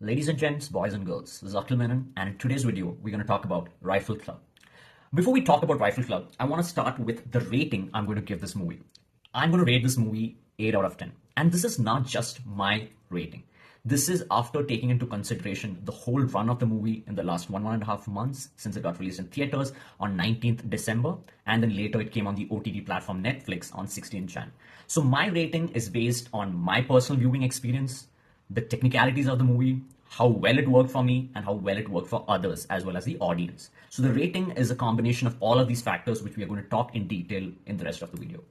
Ladies and gents, boys and girls, this is Menon, and in today's video, we're going to talk about Rifle Club. Before we talk about Rifle Club, I want to start with the rating I'm going to give this movie. I'm going to rate this movie 8 out of 10. And this is not just my rating. This is after taking into consideration the whole run of the movie in the last one and a half months since it got released in theaters on 19th December, and then later it came on the OTT platform Netflix on 16th Jan. So my rating is based on my personal viewing experience, the technicalities of the movie, how well it worked for me, and how well it worked for others as well as the audience. So the rating is a combination of all of these factors, which we are going to talk in detail in the rest of the video.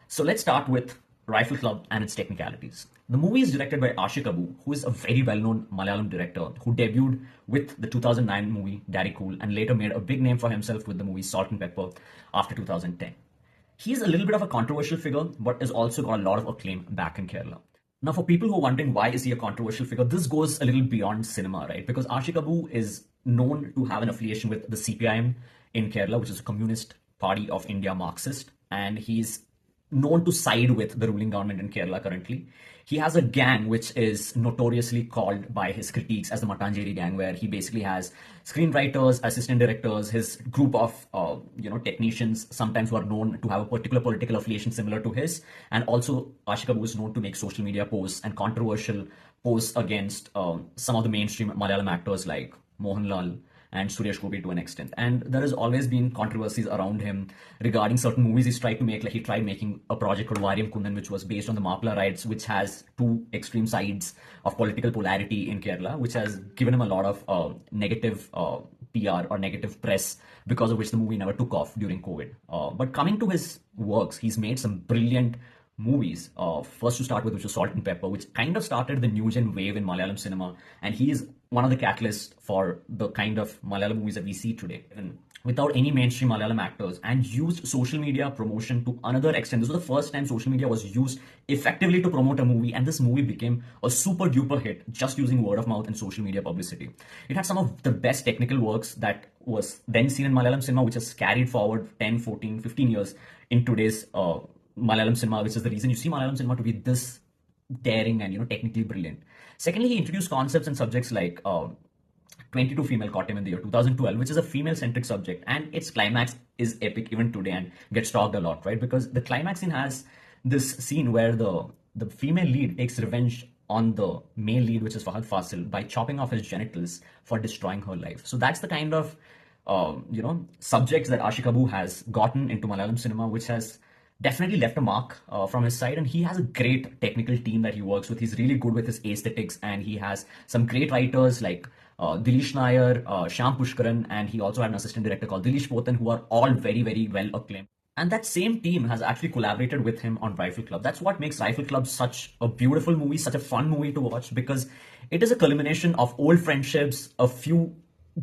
So let's start with Rifle Club and its technicalities. The movie is directed by Ashik Abu, who is a very well-known Malayalam director who debuted with the 2009 movie Daddy Cool and later made a big name for himself with the movie Salt and Pepper after 2010. He's a little bit of a controversial figure, but has also got a lot of acclaim back in Kerala. Now, for people who are wondering why is he a controversial figure, this goes a little beyond cinema, right? Because Ashik Abu is known to have an affiliation with the CPIM in Kerala, which is a Communist Party of India Marxist, and he's known to side with the ruling government in Kerala currently. He has a gang which is notoriously called by his critiques as the Matanjeri gang, where he basically has screenwriters, assistant directors, his group of technicians, sometimes who are known to have a particular political affiliation similar to his. And also Ashik Abu is known to make social media posts and controversial posts against some of the mainstream Malayalam actors like Mohanlal and Suresh Gopi to an extent. And there has always been controversies around him regarding certain movies he's tried to make. Like he tried making a project called Variam Kundan, which was based on the Mapla riots, which has two extreme sides of political polarity in Kerala, which has given him a lot of negative PR or negative press, because of which the movie never took off during COVID. But coming to his works, he's made some brilliant movies. First to start with, which was Salt and Pepper, which kind of started the new gen wave in Malayalam cinema, and he is one of the catalysts for the kind of Malayalam movies that we see today, and without any mainstream Malayalam actors, and used social media promotion to another extent. This was the first time social media was used effectively to promote a movie, and this movie became a super duper hit just using word of mouth and social media publicity. It had some of the best technical works that was then seen in Malayalam cinema, which has carried forward 10, 14, 15 years in today's Malayalam cinema, which is the reason you see Malayalam cinema to be this daring and technically brilliant. Secondly, he introduced concepts and subjects like 22 female caught him in the year 2012, which is a female-centric subject, and its climax is epic even today and gets talked a lot, right? Because the climax scene has this scene where the female lead takes revenge on the male lead, which is Fahad Fasil, by chopping off his genitals for destroying her life. So that's the kind of subjects that Ashik Abu has gotten into Malayalam cinema, which has definitely left a mark from his side. And he has a great technical team that he works with. He's really good with his aesthetics, and he has some great writers like Dilish Nair, Shyam Pushkaran, and he also had an assistant director called Dilish Potan, who are all very, very well acclaimed. And that same team has actually collaborated with him on Rifle Club. That's what makes Rifle Club such a beautiful movie, such a fun movie to watch, because it is a culmination of old friendships, a few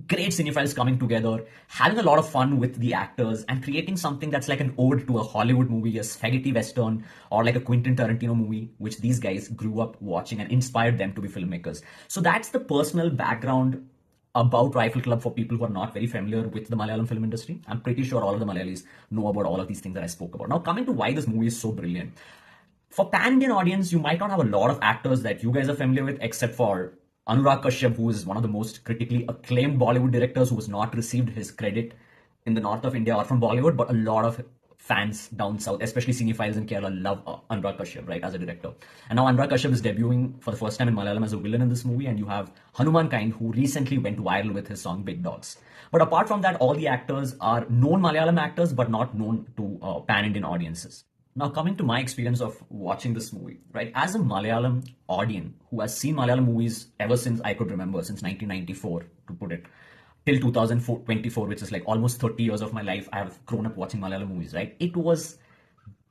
great cinephiles coming together, having a lot of fun with the actors, and creating something that's like an ode to a Hollywood movie, a spaghetti western, or like a Quentin Tarantino movie, which these guys grew up watching and inspired them to be filmmakers. So that's the personal background about Rifle Club for people who are not very familiar with the Malayalam film industry. I'm pretty sure all of the Malayalis know about all of these things that I spoke about. Now, coming to why this movie is so brilliant. For pan-Indian audience, you might not have a lot of actors that you guys are familiar with, except for Anurag Kashyap, who is one of the most critically acclaimed Bollywood directors who has not received his credit in the north of India or from Bollywood, but a lot of fans down south, especially cinephiles in Kerala, love Anurag Kashyap, right, as a director. And now Anurag Kashyap is debuting for the first time in Malayalam as a villain in this movie, and you have Hanuman Kind, who recently went viral with his song Big Dogs. But apart from that, all the actors are known Malayalam actors, but not known to pan-Indian audiences. Now, coming to my experience of watching this movie, right, as a Malayalam audience who has seen Malayalam movies ever since I could remember, since 1994, to put it, till 2024, which is like almost 30 years of my life, I have grown up watching Malayalam movies, right? It was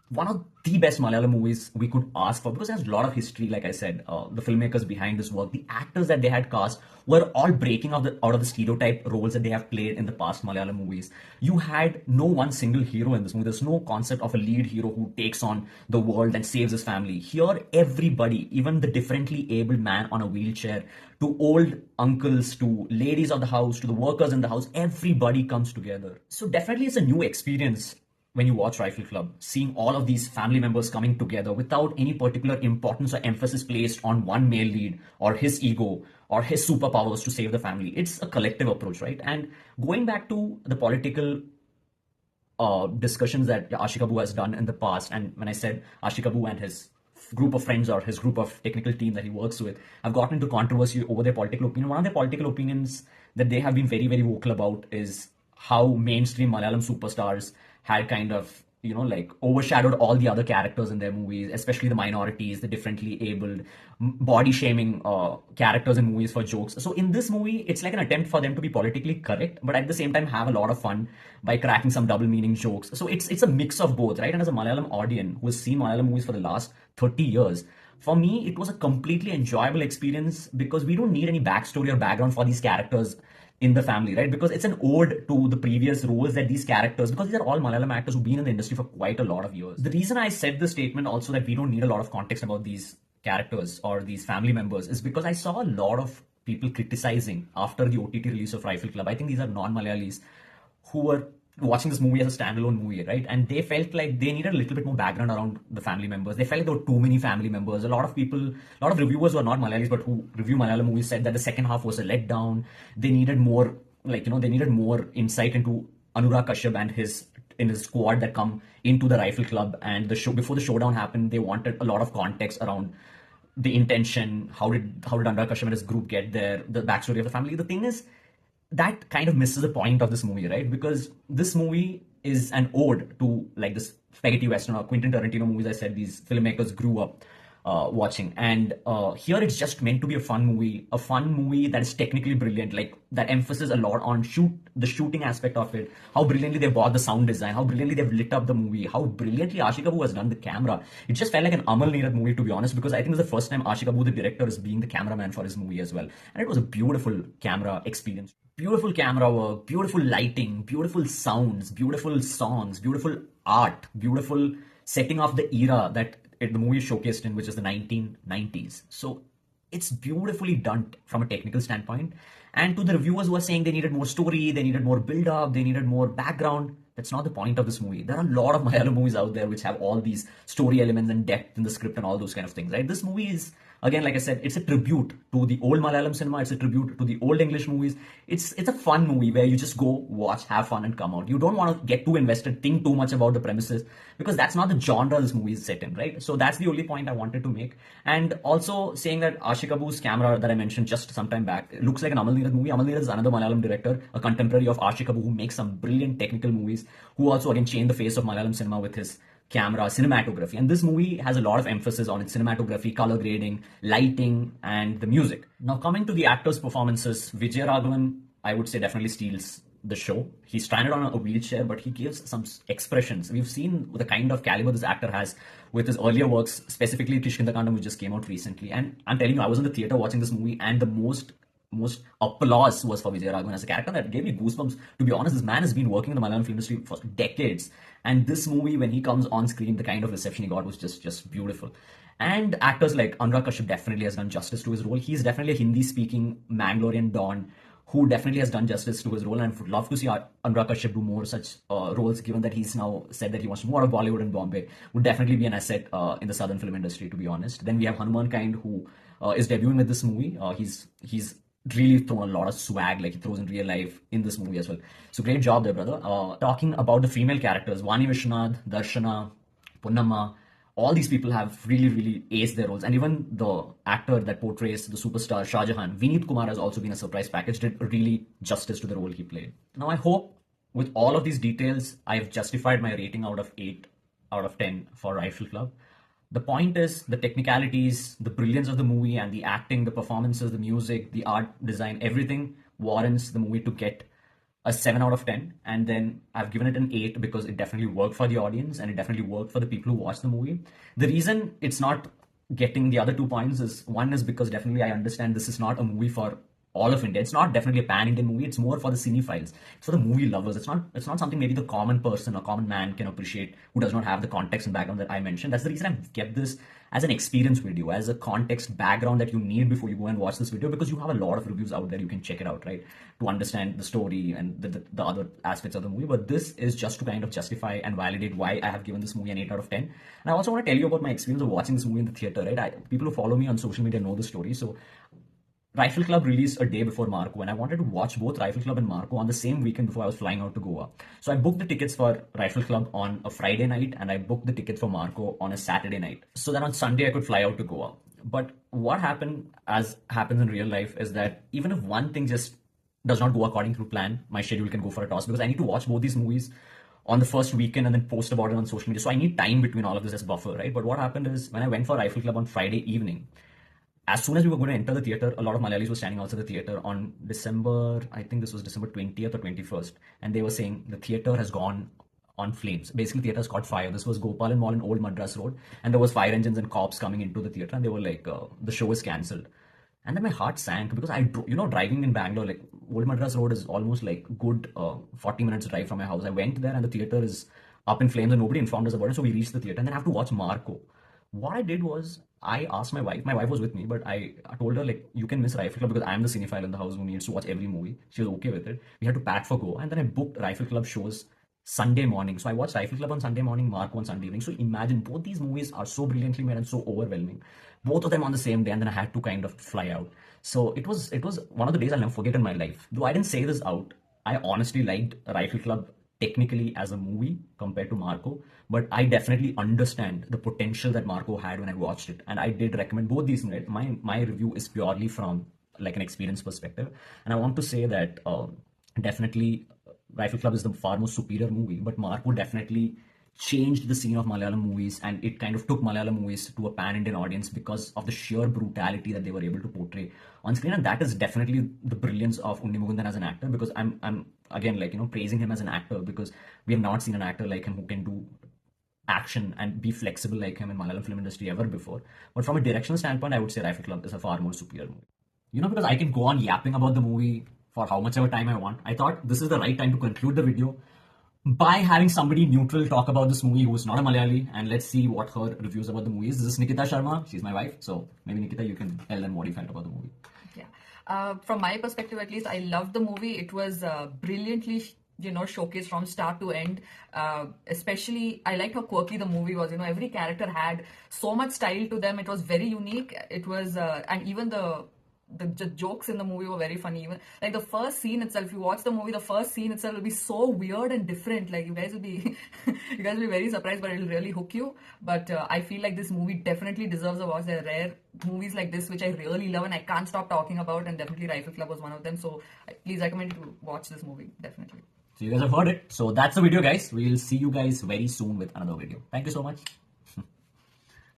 one of the best Malayalam movies we could ask for, because it has a lot of history. Like I said, the filmmakers behind this work, the actors that they had cast were all breaking out of the stereotype roles that they have played in the past Malayalam movies. You had no one single hero in this movie. There's no concept of a lead hero who takes on the world and saves his family. Here, everybody, even the differently abled man on a wheelchair, to old uncles, to ladies of the house, to the workers in the house, everybody comes together. So definitely it's a new experience when you watch Rifle Club, seeing all of these family members coming together without any particular importance or emphasis placed on one male lead or his ego or his superpowers to save the family. It's a collective approach, right? And going back to the political discussions that Ashik Abu has done in the past, and when I said Ashik Abu and his group of friends or his group of technical team that he works with have gotten into controversy over their political opinion. One of their political opinions that they have been very, very vocal about is how mainstream Malayalam superstars had kind of, like overshadowed all the other characters in their movies, especially the minorities, the differently abled, body shaming characters in movies for jokes. So in this movie, it's like an attempt for them to be politically correct, but at the same time have a lot of fun by cracking some double meaning jokes. So it's a mix of both, right? And as a Malayalam audience who has seen Malayalam movies for the last 30 years, for me, it was a completely enjoyable experience because we don't need any backstory or background for these characters in the family, right? Because it's an ode to the previous roles that these characters, because these are all Malayalam actors who've been in the industry for quite a lot of years. The reason I said this statement also that we don't need a lot of context about these characters or these family members is because I saw a lot of people criticizing after the OTT release of Rifle Club. I think these are non-Malayalis who were watching this movie as a standalone movie, right? And they felt like they needed a little bit more background around the family members. They felt like there were too many family members. A lot of people, a lot of reviewers who are not Malayalis but who review Malayalam movies said that the second half was a letdown. They needed more, they needed more insight into Anurag Kashyap and his squad that come into the Rifle Club. And the show before the showdown happened, they wanted a lot of context around the intention. How did Anurag Kashyap and his group get there? The backstory of the family. The thing is, that kind of misses the point of this movie, right? Because this movie is an ode to like this spaghetti western or Quentin Tarantino movies I said these filmmakers grew up watching. And here it's just meant to be a fun movie that is technically brilliant, like that emphasis a lot on the shooting aspect of it, how brilliantly they bought the sound design, how brilliantly they've lit up the movie, how brilliantly Ashik Abu has done the camera. It just felt like an Amal Neerad movie, to be honest, because I think it's the first time Ashik Abu, the director, is being the cameraman for his movie as well. And it was a beautiful camera experience. Beautiful camera work, beautiful lighting, beautiful sounds, beautiful songs, beautiful art, beautiful setting of the era that the movie is showcased in, which is the 1990s. So it's beautifully done from a technical standpoint. And to the reviewers who are saying they needed more story, they needed more build-up, they needed more background, that's not the point of this movie. There are a lot of Malayalam movies out there which have all these story elements and depth in the script and all those kind of things, right? This movie is, again, like I said, it's a tribute to the old Malayalam cinema. It's a tribute to the old English movies. It's a fun movie where you just go watch, have fun, and come out. You don't want to get too invested, think too much about the premises, because that's not the genre this movie is set in, right? So that's the only point I wanted to make. And also saying that Ashik Abu's camera that I mentioned just some time back looks like an Amal Neerad movie. Amal Neerad is another Malayalam director, a contemporary of Ashik Abu, who makes some brilliant technical movies, who also again changed the face of Malayalam cinema with his camera, cinematography. And this movie has a lot of emphasis on its cinematography, color grading, lighting, and the music. Now, coming to the actors' performances, Vijay Raghavan, I would say, definitely steals the show. He's stranded on a wheelchair, but he gives some expressions. We've seen the kind of caliber this actor has with his earlier works, specifically Kishkinda which just came out recently. And I'm telling you, I was in the theater watching this movie, and the most applause was for Vijay Raghavan as a character. That gave me goosebumps. To be honest, this man has been working in the Malayalam film industry for decades. And this movie, when he comes on screen, the kind of reception he got was just beautiful. And actors like Anurag Kashyap definitely has done justice to his role. He's definitely a Hindi-speaking Mangalorean Don who definitely has done justice to his role, and would love to see Anurag Kashyap do more such roles, given that he's now said that he wants more of Bollywood in Bombay. Would definitely be an asset in the southern film industry, to be honest. Then we have Hanuman Kind, who is debuting with this movie. He's really thrown a lot of swag, like he throws in real life in this movie as well. So great job there, brother. Talking about the female characters, Vani Vishwanath, Darshana, Punnamma, all these people have really aced their roles. And even the actor that portrays the superstar Shah Jahan, Vineet Kumar, has also been a surprise package, did really justice to the role he played. Now I hope with all of these details, I've justified my rating out of 8 out of 10 for Rifle Club. The point is the technicalities, the brilliance of the movie, and the acting, the performances, the music, the art design, everything warrants the movie to get a 7 out of 10. And then I've given it an 8 because it definitely worked for the audience and it definitely worked for the people who watched the movie. The reason it's not getting the other 2 points is, one is because definitely I understand this is not a movie for all of India. It's not definitely a pan-Indian movie. It's more for the cinephiles. It's for the movie lovers. It's not something maybe the common person or common man can appreciate who does not have the context and background that I mentioned. That's the reason I've kept this as an experience video, as a context background that you need before you go and watch this video, because you have a lot of reviews out there. You can check it out, right? To understand the story and the other aspects of the movie. But this is just to kind of justify and validate why I have given this movie an 8 out of 10. And I also want to tell you about my experience of watching this movie in the theater, right? People who follow me on social media know the story. So Rifle Club released a day before Marco, and I wanted to watch both Rifle Club and Marco on the same weekend before I was flying out to Goa. So I booked the tickets for Rifle Club on a Friday night, and I booked the tickets for Marco on a Saturday night. So that on Sunday I could fly out to Goa. But what happened, as happens in real life, is that even if one thing just does not go according to plan, my schedule can go for a toss, because I need to watch both these movies on the first weekend and then post about it on social media. So I need time between all of this as buffer, right? But what happened is, when I went for Rifle Club on Friday evening, as soon as we were going to enter the theater, a lot of Malayalis were standing outside the theater on December, I think this was December 20th or 21st, and they were saying the theater has gone on flames. Basically, theater's caught fire. This was Gopalan Mall in Old Madras Road, and there was fire engines and cops coming into the theater, and they were like, the show is cancelled. And then my heart sank, because driving in Bangalore, like Old Madras Road is almost like good 40 minutes drive from my house. I went there and the theater is up in flames and nobody informed us about it. So we reached the theater and then I have to watch Marco. What I did was, I asked my wife was with me, but I told her, like, you can miss Rifle Club because I'm the cinephile in the house who needs to watch every movie. She was okay with it. We had to pack for Go, and then I booked Rifle Club shows Sunday morning. So I watched Rifle Club on Sunday morning, Marco on Sunday evening. So imagine, both these movies are so brilliantly made and so overwhelming. Both of them on the same day, and then I had to kind of fly out. So it was one of the days I'll never forget in my life. Though I didn't say this out, I honestly liked Rifle Club technically as a movie compared to Marco, but I definitely understand the potential that Marco had when I watched it, and I did recommend both these. My review is purely from like an experience perspective, and I want to say that definitely Rifle Club is the far more superior movie, but Marco definitely changed the scene of Malayalam movies, and it kind of took Malayalam movies to a pan-Indian audience because of the sheer brutality that they were able to portray on screen. And that is definitely the brilliance of Unni Mukundan as an actor, because I'm again, like, praising him as an actor, because we have not seen an actor like him who can do action and be flexible like him in Malayalam film industry ever before. But from a directional standpoint, I would say Rifle Club is a far more superior movie. Because I can go on yapping about the movie for how much ever time I want, I thought this is the right time to conclude the video by having somebody neutral talk about this movie who is not a Malayali, and let's see what her reviews about the movie is. This is Nikita Sharma. She's my wife. So maybe, Nikita, you can tell them what you felt about the movie. Yeah. From my perspective, at least, I loved the movie. It was brilliantly, showcased from start to end. Especially, I liked how quirky the movie was. Every character had so much style to them. It was very unique. It was, and even the jokes in the movie were very funny. Even like the first scene itself, if you watch the movie, the first scene itself will be so weird and different. Like, you guys will be you guys will be very surprised, but it'll really hook you. But I feel like this movie definitely deserves a watch. There are rare movies like this which I really love and I can't stop talking about, and definitely Rifle Club was one of them. So please recommend you to watch this movie, definitely. So you guys have heard it. So that's the video, guys. We'll see you guys very soon with another video. Thank you so much.